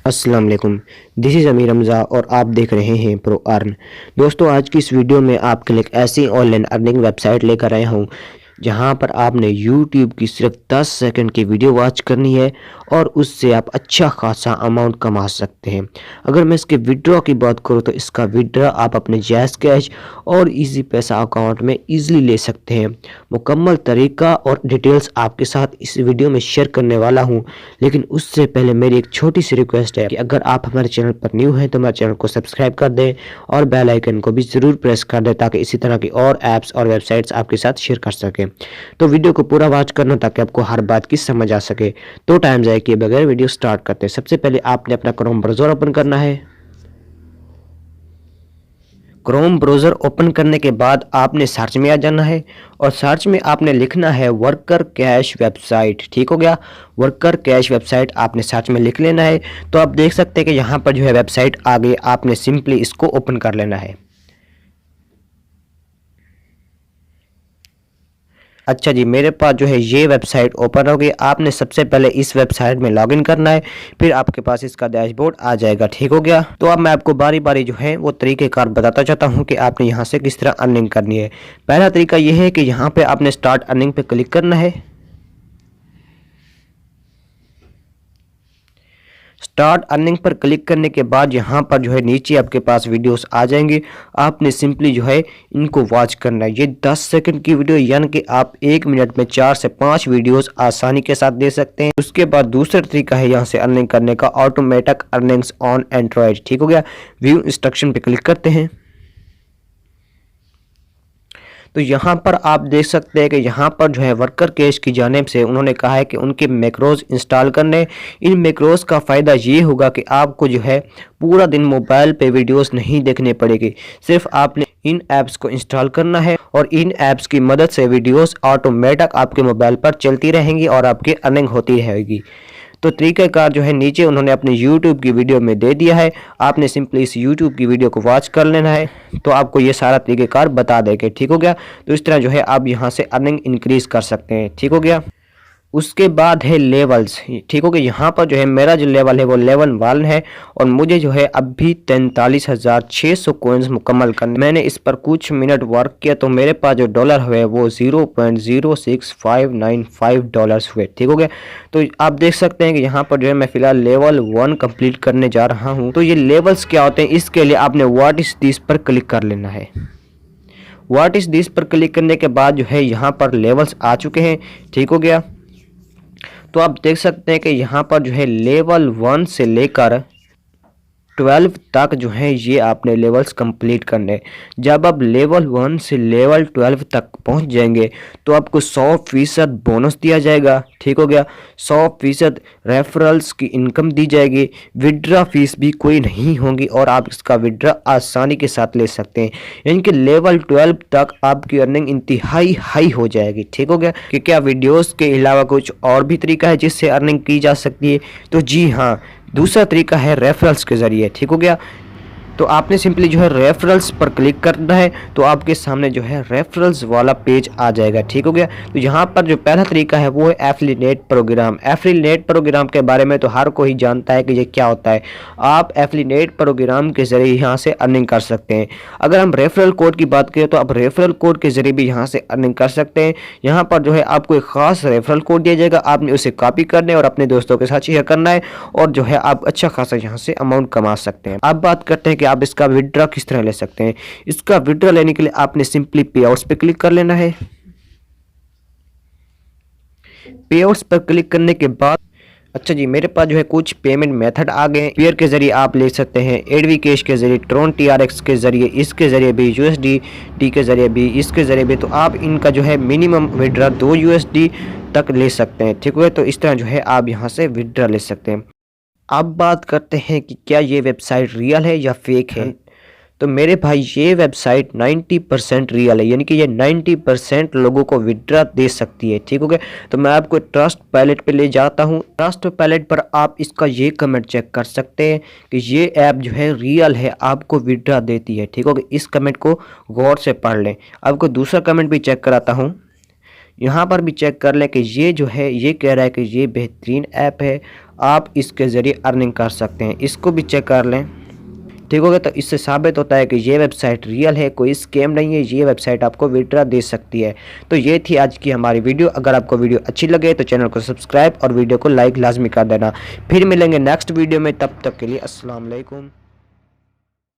अस्सलाम वालेकुम। This is अमीर रमज़ा और आप देख रहे हैं प्रो अर्न। दोस्तों, आज की इस वीडियो में आपके लिए एक ऐसी ऑनलाइन अर्निंग वेबसाइट लेकर आया हूँ जहाँ पर आपने यूट्यूब की सिर्फ 10 सेकंड की वीडियो वॉच करनी है और उससे आप अच्छा खासा अमाउंट कमा सकते हैं। अगर मैं इसके विड्रॉ की बात करूँ तो इसका विड्रॉ आप अपने जैज़ कैश और इजी पैसा अकाउंट में ईजिली ले सकते हैं। मुकम्मल तरीका और डिटेल्स आपके साथ इस वीडियो में शेयर करने वाला हूँ, लेकिन उससे पहले मेरी एक छोटी सी रिक्वेस्ट है कि अगर आप हमारे चैनल पर न्यू हैं तो हमारे चैनल को सब्सक्राइब कर दें और बेल आइकन को भी ज़रूर प्रेस कर दें ताकि इसी तरह की और ऐप्स और वेबसाइट्स आपके साथ शेयर कर सकें। तो वीडियो को पूरा वॉच करना ताकि आपको हर बात की समझ आ सके। तो टाइम ज़ाया किए बगैर वीडियो स्टार्ट करते हैं। सबसे पहले आपने अपना क्रोम ब्राउज़र ओपन करना है। क्रोम ब्राउज़र ओपन करने के बाद आपने सर्च में आ जाना है और सर्च में आपने लिखना है वर्कर कैश वेबसाइट। ठीक हो गया, वर्कर कैश वेबसाइट आपने सर्च में लिख लेना है। तो आप देख सकते हैं कि यहाँ पर जो है वेबसाइट आ गई, आपने सिंपली इसको ओपन कर लेना है। अच्छा जी, मेरे पास जो है ये वेबसाइट ओपन हो गई। आपने सबसे पहले इस वेबसाइट में लॉगिन करना है, फिर आपके पास इसका डैशबोर्ड आ जाएगा। ठीक हो गया, तो अब मैं आपको बारी बारी जो है वो तरीक़ेकार बताता चाहता हूँ कि आपने यहाँ से किस तरह अर्निंग करनी है। पहला तरीका ये है कि यहाँ पे आपने स्टार्ट अर्निंग पे क्लिक करना है। स्टार्ट अर्निंग पर क्लिक करने के बाद यहाँ पर जो है नीचे आपके पास वीडियोस आ जाएंगे। आपने सिंपली जो है इनको वॉच करना है। ये 10 सेकंड की वीडियो यानी कि आप 1 मिनट में 4 से 5 वीडियोस आसानी के साथ दे सकते हैं। उसके बाद दूसरा तरीका है यहाँ से अर्निंग करने का, ऑटोमेटिक अर्निंग्स ऑन एंड्रॉयड। ठीक हो गया, व्यू इंस्ट्रक्शन पे क्लिक करते हैं। तो यहाँ पर आप देख सकते हैं कि यहाँ पर जो है वर्कर कैश की जानिब से उन्होंने कहा है कि उनके मैक्रोज इंस्टॉल करने। इन मैक्रोज का फ़ायदा ये होगा कि आपको जो है पूरा दिन मोबाइल पे वीडियोस नहीं देखने पड़ेगी। सिर्फ आपने इन ऐप्स को इंस्टॉल करना है और इन ऐप्स की मदद से वीडियोस ऑटोमेटिक आपके मोबाइल पर चलती रहेंगी और आपकी अर्निंग होती रहेगी। तो तरीक़ाकार जो है नीचे उन्होंने अपने यूट्यूब की वीडियो में दे दिया है। आपने सिंपली इस यूट्यूब की वीडियो को वॉच कर लेना है तो आपको ये सारा तरीक़ाकार बता देंगे। ठीक हो गया, तो इस तरह जो है आप यहाँ से अर्निंग इंक्रीज़ कर सकते हैं। ठीक हो गया, उसके बाद है लेवल्स। ठीक हो गया, यहाँ पर जो है मेरा जो लेवल है वो लेवल 1 है और मुझे जो है अभी 43,600 कॉइन्स मुकम्मल करने। मैंने इस पर कुछ मिनट वर्क किया तो मेरे पास जो डॉलर हुए वो 0.06595 डॉलर्स हुए। ठीक हो गया, तो आप देख सकते हैं कि यहाँ पर जो है मैं फिलहाल लेवल 1 कंप्लीट करने जा रहा हूँ। तो ये लेवल्स क्या होते हैं, इसके लिए आपने व्हाट इज दिस पर क्लिक कर लेना है। व्हाट इज दिस पर क्लिक करने के बाद जो है यहाँ पर लेवल्स आ चुके हैं। ठीक हो गया, तो आप देख सकते हैं कि यहाँ पर जो है लेवल 1 से लेकर 12 तक जो है ये आपने लेवल्स कंप्लीट करने। जब आप लेवल 1 से लेवल 12 तक पहुंच जाएंगे तो आपको 100% बोनस दिया जाएगा। ठीक हो गया, 100% रेफरल्स की इनकम दी जाएगी। विड्रा फीस भी कोई नहीं होगी और आप इसका विड्रा आसानी के साथ ले सकते हैं। यानी कि लेवल 12 तक आपकी अर्निंग इंतहाई हाई हो जाएगी। ठीक हो गया, कि क्या वीडियोस के अलावा कुछ और भी तरीका है जिससे अर्निंग की जा सकती है? तो जी हाँ, दूसरा तरीका है रेफरल्स के ज़रिए। ठीक हो गया, तो आपने सिंपली जो है रेफरल्स पर क्लिक करना है तो आपके सामने जो है रेफरल्स वाला पेज आ जाएगा। ठीक हो गया, तो यहाँ पर जो पहला तरीका है वो है एफिलिएट प्रोग्राम। एफिलिएट प्रोग्राम के बारे में तो हर कोई जानता है कि ये क्या होता है। आप एफिलिएट प्रोग्राम के ज़रिए यहाँ से अर्निंग कर सकते हैं। अगर हम रेफरल कोड की बात करें तो आप रेफरल कोड के ज़रिए भी यहाँ से अर्निंग कर सकते हैं। यहाँ पर जो है आपको एक ख़ास रेफरल कोड दिया जाएगा, आपने उसे कॉपी करना है और अपने दोस्तों के साथ शेयर करना है और जो है आप अच्छा खासा यहाँ से अमाउंट कमा सकते हैं। अब बात करते हैं कि आप इसका विड्रॉ किस तरह ले सकते हैं। इसका विड्रॉ लेने के लिए आपने सिंपली पे आउट्स पे क्लिक कर लेना है। पे आउट्स पर क्लिक करने के बाद अच्छा जी, मेरे पास जो है कुछ पेमेंट मेथड आ गए। पेयर के जरिए आप ले सकते हैं, एडवी कैश के जरिए, ट्रोन TRX के जरिए, इसके जरिए भी, USDT के जरिए भी, इसके जरिए भी। तो आप इनका जो है मिनिमम विड्रॉ 2 USD तक ले सकते हैं। ठीक है, तो इस तरह जो है आप यहाँ से विड्रॉ ले सकते हैं। अब बात करते हैं कि क्या ये वेबसाइट रियल है या फेक है। तो मेरे भाई ये वेबसाइट 90% रियल है, यानी कि ये 90% लोगों को विड्रॉ दे सकती है। ठीक हो गया, तो मैं आपको ट्रस्ट पैलेट पे ले जाता हूँ। ट्रस्ट पैलेट पर आप इसका ये कमेंट चेक कर सकते हैं कि ये ऐप जो है रियल है, आपको विड्रॉ देती है। ठीक हो गया, इस कमेंट को गौर से पढ़ लें। आपको दूसरा कमेंट भी चेक कराता हूँ, यहाँ पर भी चेक कर लें कि ये जो है ये कह रहा है कि ये बेहतरीन ऐप है, आप इसके ज़रिए अर्निंग कर सकते हैं। इसको भी चेक कर लें। ठीक हो गया। तो इससे साबित होता है कि ये वेबसाइट रियल है, कोई स्कैम नहीं है। ये वेबसाइट आपको विड्रॉ दे सकती है। तो ये थी आज की हमारी वीडियो। अगर आपको वीडियो अच्छी लगे तो चैनल को सब्सक्राइब और वीडियो को लाइक लाजमी कर देना। फिर मिलेंगे नेक्स्ट वीडियो में, तब तक के लिए अस्सलाम वालेकुम।